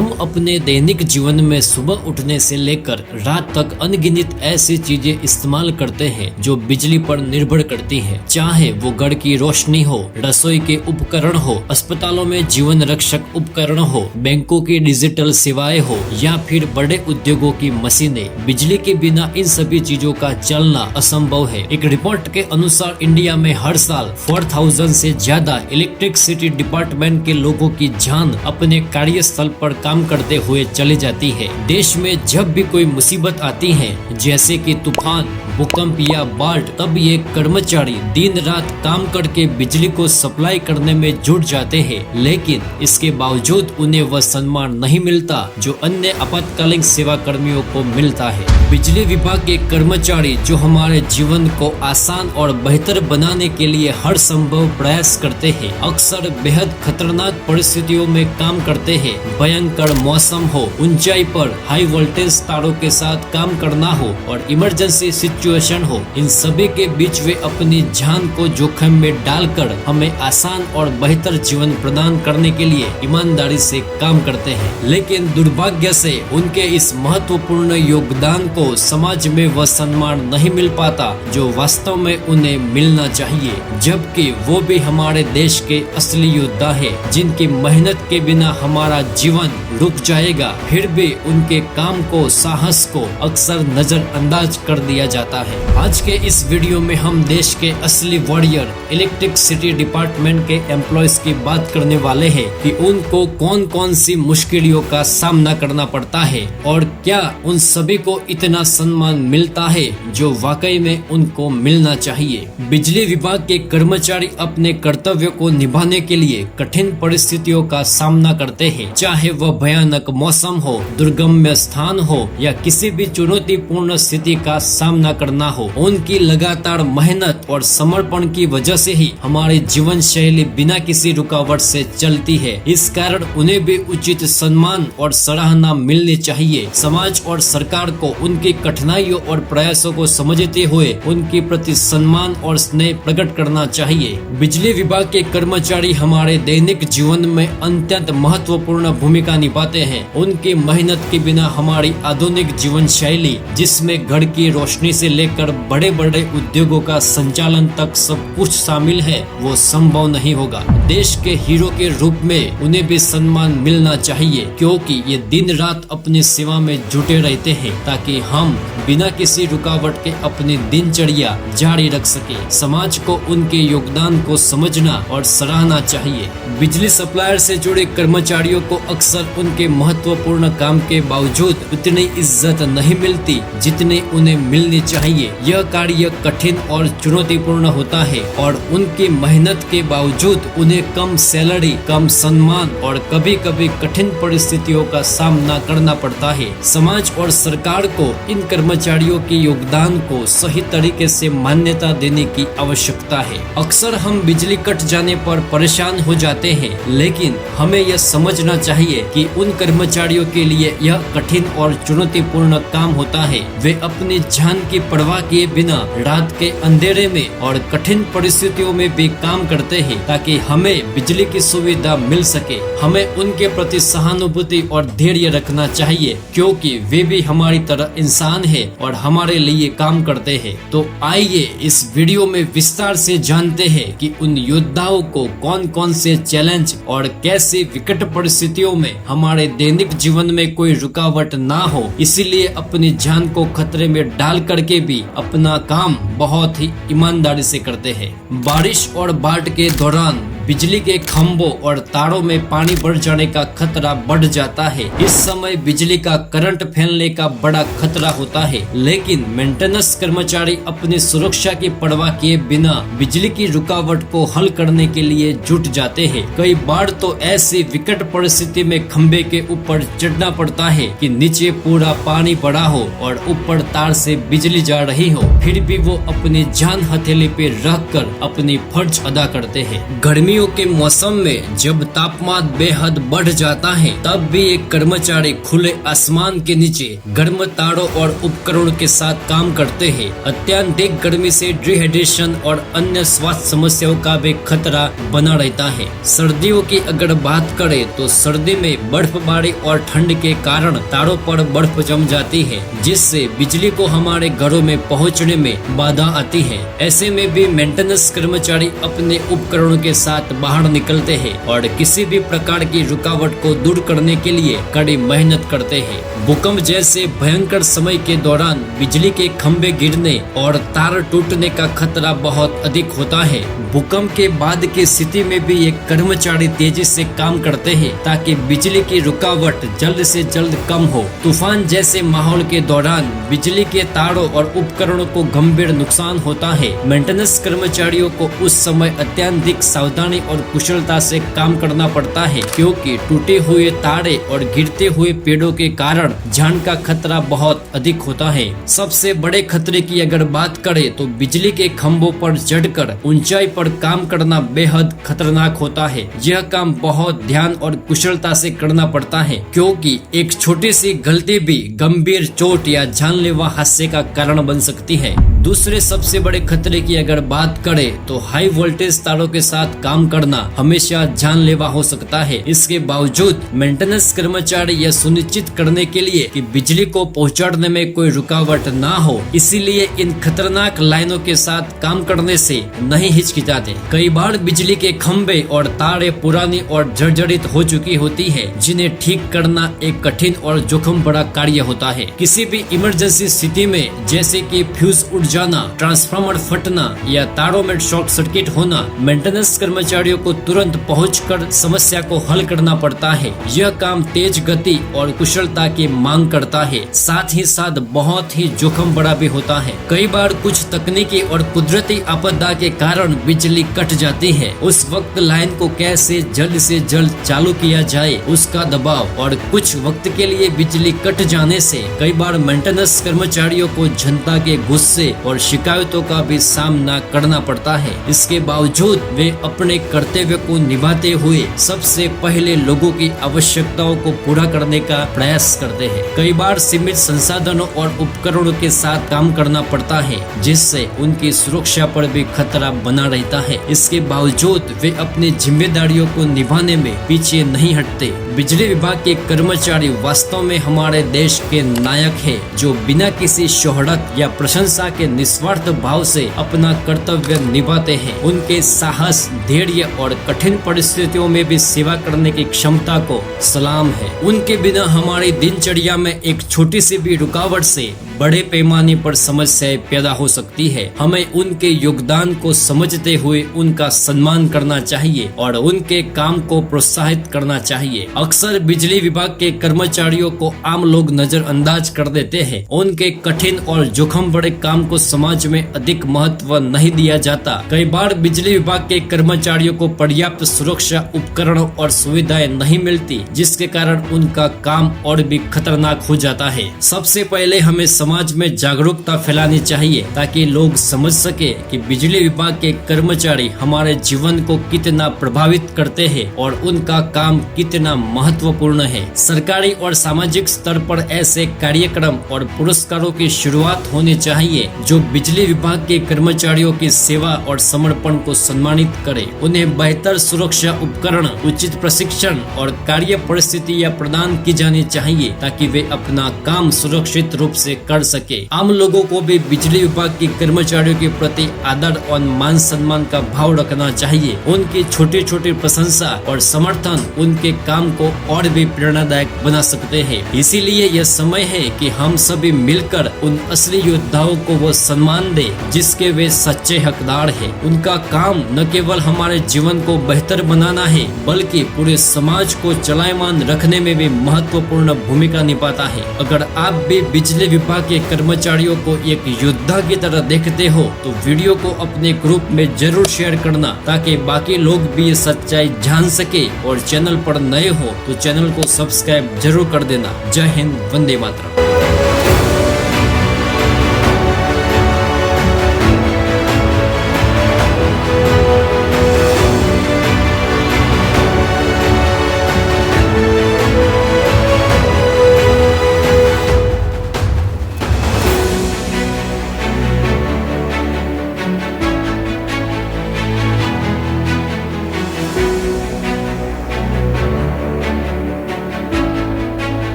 हम अपने दैनिक जीवन में सुबह उठने से लेकर रात तक अनगिनत ऐसी चीजें इस्तेमाल करते हैं जो बिजली पर निर्भर करती हैं। चाहे वो घर की रोशनी हो, रसोई के उपकरण हो, अस्पतालों में जीवन रक्षक उपकरण हो, बैंकों की डिजिटल सेवाएं हो या फिर बड़े उद्योगों की मशीनें, बिजली के बिना इन सभी चीजों का चलना असंभव है। एक रिपोर्ट के अनुसार इंडिया में हर साल 4000 से ज्यादा इलेक्ट्रिसिटी डिपार्टमेंट के लोगों की जान अपने कार्यस्थल पर काम करते हुए चली जाती है। देश में जब भी कोई मुसीबत आती है, जैसे कि तूफान, भूकंप या बाढ़, तब ये कर्मचारी दिन रात काम करके बिजली को सप्लाई करने में जुट जाते हैं। लेकिन इसके बावजूद उन्हें वह सम्मान नहीं मिलता जो अन्य आपातकालीन सेवा कर्मियों को मिलता है। बिजली विभाग के कर्मचारी जो हमारे जीवन को आसान और बेहतर बनाने के लिए हर संभव प्रयास करते हैं, अक्सर बेहद खतरनाक परिस्थितियों में काम करते हैं। भयंकर मौसम हो, ऊंचाई पर हाई वोल्टेज तारों के साथ काम करना हो और इमरजेंसी सिचुएशन हो, इन सभी के बीच वे अपनी जान को जोखिम में डालकर हमें आसान और बेहतर जीवन प्रदान करने के लिए ईमानदारी से काम करते हैं। लेकिन दुर्भाग्य से उनके इस महत्वपूर्ण योगदान को समाज में वह सम्मान नहीं मिल पाता जो वास्तव में उन्हें मिलना चाहिए, जबकि वो भी हमारे देश के असली योद्धा है जिनकी मेहनत के बिना हमारा जीवन रुक जाएगा। फिर भी उनके काम को, साहस को अक्सर नजरअंदाज कर दिया जाता है। आज के इस वीडियो में हम देश के असली वॉरियर इलेक्ट्रिसिटी डिपार्टमेंट के एम्प्लॉयज की बात करने वाले हैं कि उनको कौन कौन सी मुश्किलों का सामना करना पड़ता है और क्या उन सभी को इतना सम्मान मिलता है जो वाकई में उनको मिलना चाहिए। बिजली विभाग के कर्मचारी अपने कर्तव्य को निभाने के लिए कठिन परिस्थितियों का सामना करते हैं, चाहे वह भयानक मौसम हो, दुर्गम्य स्थान हो या किसी भी चुनौतीपूर्ण स्थिति का सामना करना हो। उनकी लगातार मेहनत और समर्पण की वजह से ही हमारी जीवन शैली बिना किसी रुकावट से चलती है। इस कारण उन्हें भी उचित सम्मान और सराहना मिलनी चाहिए। समाज और सरकार को उनकी कठिनाइयों और प्रयासों को समझते हुए उनके प्रति सम्मान और स्नेह प्रकट करना चाहिए। बिजली विभाग के कर्मचारी हमारे दैनिक जीवन में अत्यंत महत्वपूर्ण भूमिका निभाते हैं। उनकी मेहनत के बिना हमारी आधुनिक जीवन शैली, जिसमें घर की रोशनी से लेकर बड़े बड़े उद्योगों का संचालन तक सब कुछ शामिल है, वो संभव नहीं होगा। देश के हीरो के रूप में उन्हें भी सम्मान मिलना चाहिए, क्योंकि ये दिन रात अपनी सेवा में जुटे रहते हैं ताकि हम बिना किसी रुकावट के अपनी दिनचर्या जारी रख सके। समाज को उनके योगदान को समझना और सराहना चाहिए। बिजली सप्लायर से जुड़े कर्मचारियों को अक्सर उनके महत्वपूर्ण काम के बावजूद उतनी इज्जत नहीं मिलती जितनी उन्हें मिलनी चाहिए। यह कार्य कठिन और चुनौतीपूर्ण होता है और उनकी मेहनत के बावजूद उन्हें कम सैलरी, कम सम्मान और कभी कभी कठिन परिस्थितियों का सामना करना पड़ता है। समाज और सरकार को इन कर्मचारियों के योगदान को सही तरीके से मान्यता देने की आवश्यकता है। अक्सर हम बिजली कट जाने पर परेशान हो जाते हैं, लेकिन हमें यह समझना चाहिए कि उन कर्मचारियों के लिए यह कठिन और चुनौतीपूर्ण काम होता है। वे अपनी जान की परवाह किए बिना रात के अंधेरे में और कठिन परिस्थितियों में भी काम करते हैं ताकि हमें बिजली की सुविधा मिल सके। हमें उनके प्रति सहानुभूति और धैर्य रखना चाहिए, क्योंकि वे भी हमारी तरह इंसान है और हमारे लिए काम करते हैं। तो आइए इस वीडियो में विस्तार से जानते हैं कि उन योद्धाओं को कौन कौन से चैलेंज और कैसी विकट परिस्थितियों में हमारे दैनिक जीवन में कोई रुकावट ना हो, इसीलिए अपनी जान को खतरे में डाल करके भी अपना काम बहुत ही ईमानदारी से करते हैं। बारिश और बाढ़ के दौरान बिजली के खंभों और तारों में पानी भर जाने का खतरा बढ़ जाता है। इस समय बिजली का करंट फैलने का बड़ा खतरा होता है, लेकिन मेंटेनेंस कर्मचारी अपनी सुरक्षा की परवाह किए बिना बिजली की रुकावट को हल करने के लिए जुट जाते हैं। कई बार तो ऐसी विकट परिस्थिति में खंभे के ऊपर चढ़ना पड़ता है कि नीचे पूरा पानी भरा हो और ऊपर तार से बिजली जा रही हो, फिर भी वो अपनी जान हथेली पे रख कर अपनी फर्ज अदा करते हैं। गर्मियों गर्मियों के मौसम में जब तापमान बेहद बढ़ जाता है, तब भी एक कर्मचारी खुले आसमान के नीचे गर्म तारों और उपकरणों के साथ काम करते हैं। अत्यधिक गर्मी से डिहाइड्रेशन और अन्य स्वास्थ्य समस्याओं का भी खतरा बना रहता है। सर्दियों की अगर बात करें तो सर्दी में बर्फबारी और ठंड के कारण तारों पर बर्फ जम जाती है, जिससे बिजली को हमारे घरों में पहुंचने में बाधा आती है। ऐसे में भी मेंटेनेंस कर्मचारी अपने उपकरणों के साथ बाहर निकलते हैं और किसी भी प्रकार की रुकावट को दूर करने के लिए कड़ी मेहनत करते हैं। भूकंप जैसे भयंकर समय के दौरान बिजली के खंभे गिरने और तार टूटने का खतरा बहुत अधिक होता है। भूकंप के बाद की स्थिति में भी एक कर्मचारी तेजी से काम करते हैं ताकि बिजली की रुकावट जल्द से जल्द कम हो। तूफान जैसे माहौल के दौरान बिजली के तारों और उपकरणों को गंभीर नुकसान होता है। मेंटेनेंस कर्मचारियों को उस समय अत्यधिक सावधानी और कुशलता से काम करना पड़ता है, क्योंकि टूटे हुए तारे और गिरते हुए पेड़ों के कारण जान का खतरा बहुत अधिक होता है। सबसे बड़े खतरे की अगर बात करें तो बिजली के खंभों पर चढ़कर ऊंचाई पर काम करना बेहद खतरनाक होता है। यह काम बहुत ध्यान और कुशलता से करना पड़ता है, क्योंकि एक छोटी सी गलती भी गंभीर चोट या जानलेवा हादसे का कारण बन सकती है। दूसरे सबसे बड़े खतरे की अगर बात करें तो हाई वोल्टेज तारों के साथ काम करना हमेशा जानलेवा हो सकता है। इसके बावजूद मेंटेनेंस कर्मचारी यह सुनिश्चित करने के लिए कि बिजली को पहुंचाने में कोई रुकावट ना हो, इसीलिए इन खतरनाक लाइनों के साथ काम करने से नहीं हिचकिचाते। कई बार बिजली के खंभे और तारें पुरानी और जर्जरित हो चुकी होती है, जिन्हें ठीक करना एक कठिन और जोखिम भरा कार्य होता है। किसी भी इमरजेंसी स्थिति में, जैसे कि फ्यूज उड़ जाना, ट्रांसफार्मर फटना या तारों में शॉर्ट सर्किट होना, मेंटेनेंस कर्मचारियों को तुरंत पहुंचकर समस्या को हल करना पड़ता है। यह काम तेज गति और कुशलता की मांग करता है, साथ ही साथ बहुत ही जोखिम भरा भी होता है। कई बार कुछ तकनीकी और कुदरती आपदा के कारण बिजली कट जाती है। उस वक्त लाइन को कैसे जल्द से जल्द चालू किया जाए, उसका दबाव और कुछ वक्त के लिए बिजली कट जाने से कई बार मेंटेनेंस कर्मचारियों को जनता के गुस्से और शिकायतों का भी सामना करना पड़ता है। इसके बावजूद वे अपने कर्तव्य को निभाते हुए सबसे पहले लोगों की आवश्यकताओं को पूरा करने का प्रयास करते हैं। कई बार सीमित संसाधनों और उपकरणों के साथ काम करना पड़ता है, जिससे उनकी सुरक्षा पर भी खतरा बना रहता है। इसके बावजूद वे अपनी जिम्मेदारियों को निभाने में पीछे नहीं हटते। बिजली विभाग के कर्मचारी वास्तव में हमारे देश के नायक हैं, जो बिना किसी शोहरत या प्रशंसा के निस्वार्थ भाव से अपना कर्तव्य निभाते हैं। उनके साहस, धैर्य और कठिन परिस्थितियों में भी सेवा करने की क्षमता को सलाम है। उनके बिना हमारी दिनचर्या में एक छोटी सी भी रुकावट से बड़े पैमाने पर समस्याएं पैदा हो सकती है। हमें उनके योगदान को समझते हुए उनका सम्मान करना चाहिए और उनके काम को प्रोत्साहित करना चाहिए। अक्सर बिजली विभाग के कर्मचारियों को आम लोग नजरअंदाज कर देते हैं। उनके कठिन और जोखिम भरे काम को समाज में अधिक महत्व नहीं दिया जाता। कई बार बिजली विभाग के कर्मचारियों को पर्याप्त सुरक्षा उपकरणों और सुविधाएं नहीं मिलती, जिसके कारण उनका काम और भी खतरनाक हो जाता है। सबसे पहले हमें समाज में जागरूकता फैलानी चाहिए, ताकि लोग समझ सके कि बिजली विभाग के कर्मचारी हमारे जीवन को कितना प्रभावित करते हैं और उनका काम कितना महत्वपूर्ण है। सरकारी और सामाजिक स्तर पर ऐसे कार्यक्रम और पुरस्कारों की शुरुआत होनी चाहिए, जो बिजली विभाग के कर्मचारियों की सेवा और समर्पण को सम्मानित करे। उन्हें बेहतर सुरक्षा उपकरण, उचित प्रशिक्षण और कार्य परिस्थितियां प्रदान की जानी चाहिए, ताकि वे अपना काम सुरक्षित रूप से कर सके। आम लोगों को भी बिजली विभाग के कर्मचारियों के प्रति आदर और मान सम्मान का भाव रखना चाहिए। उनकी छोटी छोटी प्रशंसा और समर्थन उनके काम को और भी प्रेरणादायक बना सकते हैं। इसीलिए यह समय है कि हम सभी मिलकर उन असली योद्धाओं को वो सम्मान दे जिसके वे सच्चे हकदार हैं। उनका काम न केवल हमारे जीवन को बेहतर बनाना है, बल्कि पूरे समाज को चलायमान रखने में भी महत्वपूर्ण भूमिका निभाता है। अगर आप भी बिजली विभाग के कर्मचारियों को एक योद्धा की तरह देखते हो, तो वीडियो को अपने ग्रुप में जरूर शेयर करना, ताकि बाकी लोग भी ये सच्चाई जान सके। और चैनल पर नए हो तो चैनल को सब्सक्राइब जरूर कर देना। जय हिंद, वंदे मातरम।